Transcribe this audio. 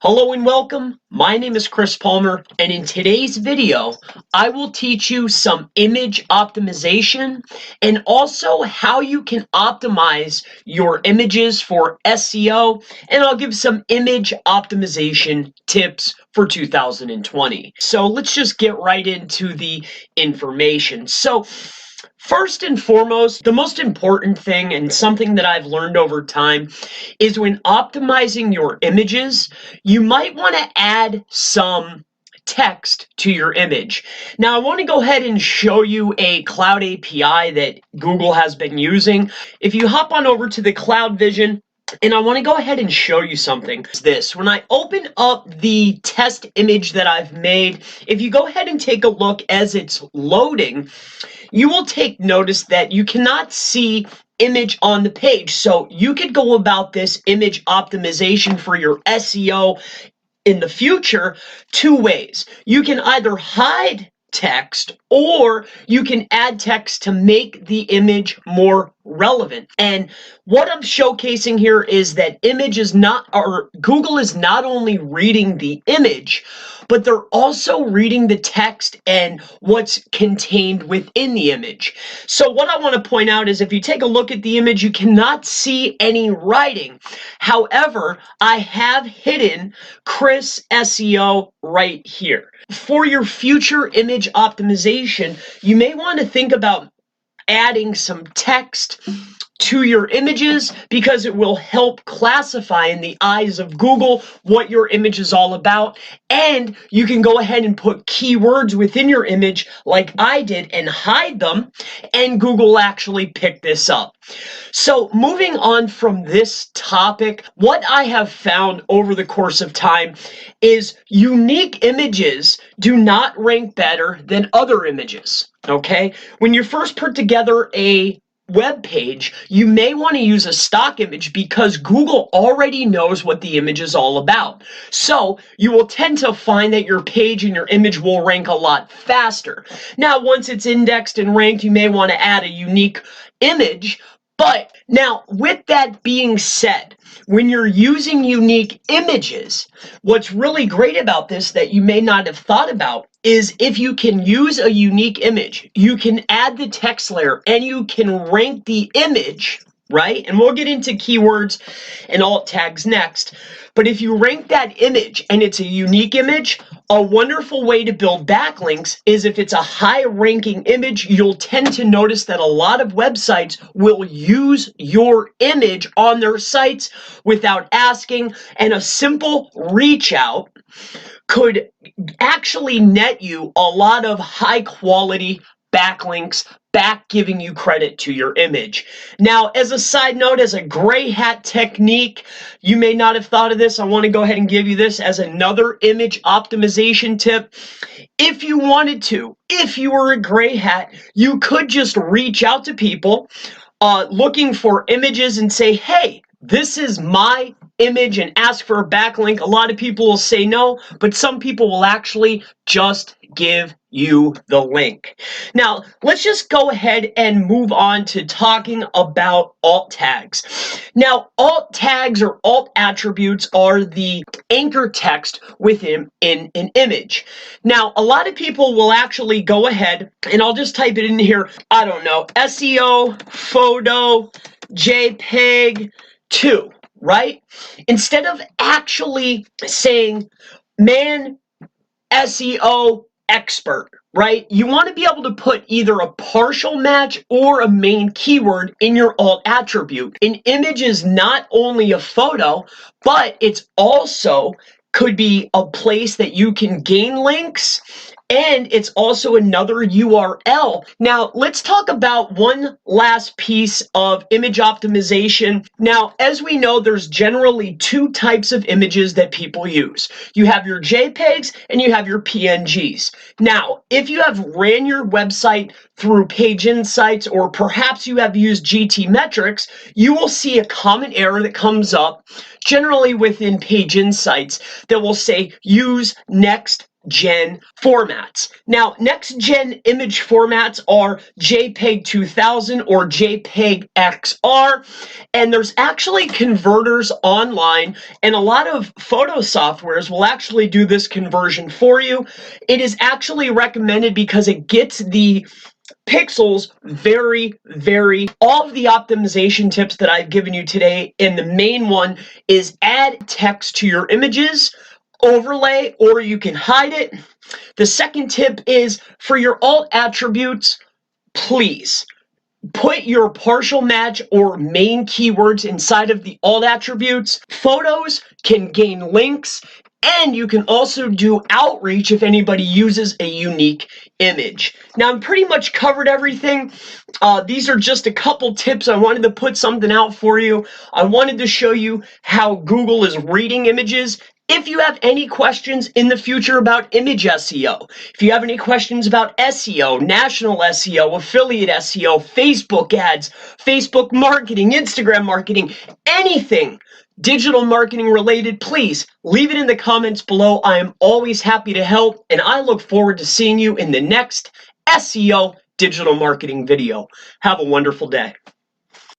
Hello and welcome. My name is Chris Palmer, and in today's video, I will teach you some image optimization and also how you can optimize your images for SEO, and I'll give some image optimization tips for 2020. So let's just get right into the information. First and foremost, the most important thing and something that I've learned over time is when optimizing your images, you might want to add some text to your image. Now, I want to go ahead and show you a cloud API that Google has been using. If you hop on over to the Cloud Vision, and I want to go ahead and show you something. When I open up the test image that I've made, if you go ahead and take a look as it's loading, you will take notice that you cannot see image on the page. So you could go about this image optimization for your SEO in the future two ways. You can either hide text or you can add text to make the image more relevant. And what I'm showcasing here is that Google is not only reading the image, but they're also reading the text and what's contained within the image. So what I want to point out is if you take a look at the image, you cannot see any writing. However, I have hidden Chris SEO right here. For your future image optimization, you may want to think about adding some text to your images because it will help classify in the eyes of Google what your image is all about. And you can go ahead and put keywords within your image like I did and hide them, and Google actually picked this up. So moving on from this topic, what I have found over the course of time is unique images do not rank better than other images, okay? When you first put together a web page, you may want to use a stock image because Google already knows what the image is all about. So you will tend to find that your page and your image will rank a lot faster. Now, once it's indexed and ranked, you may want to add a unique image. But now, with that being said, when you're using unique images, what's really great about this that you may not have thought about is if you can use a unique image, you can add the text layer and you can rank the image, right? And we'll get into keywords and alt tags next. But if you rank that image and it's a unique image, a wonderful way to build backlinks is if it's a high ranking image, you'll tend to notice that a lot of websites will use your image on their sites without asking, and a simple reach out could actually net you a lot of high quality backlinks back giving you credit to your image. Now, as a side note, as a gray hat technique, you may not have thought of this. I want to go ahead and give you this as another image optimization tip. If you wanted to, if you were a gray hat, you could just reach out to people looking for images and say, hey, this is my image, and ask for a backlink. A lot of people will say no, but some people will actually just give you the link. Now, let's just go ahead and move on to talking about alt tags. Now, alt tags or alt attributes are the anchor text within an image. Now, a lot of people will actually go ahead, and I'll just type it in here, I don't know, SEO, photo, JPG 2. Right? Instead of actually saying, man, SEO expert, right? You want to be able to put either a partial match or a main keyword in your alt attribute. An image is not only a photo, but it's also could be a place that you can gain links, and it's also another URL. Now, let's talk about one last piece of image optimization. Now, as we know, there's generally two types of images that people use. You have your JPEGs and you have your PNGs. Now, if you have ran your website through Page Insights, or perhaps you have used GTmetrix, you will see a common error that comes up generally within Page Insights that will say use next gen formats. Now, next gen image formats are JPG2000 or JPGxR, and there's actually converters online, and a lot of photo softwares will actually do this conversion for you. It is actually recommended because it gets the pixels all of the optimization tips that I've given you today, and the main one is add text to your images, overlay, or you can hide it. The second tip is for your alt attributes, please put your partial match or main keywords inside of the alt attributes. Photos can gain links, and you can also do outreach if anybody uses a unique image. Now, I'm pretty much covered everything. These are just a couple tips. I wanted to put something out for you. I wanted to show you how Google is reading images. If you have any questions in the future about image SEO, if you have any questions about SEO, national SEO, affiliate SEO, Facebook ads, Facebook marketing, Instagram marketing, anything digital marketing related, please leave it in the comments below. I am always happy to help, and I look forward to seeing you in the next SEO digital marketing video. Have a wonderful day.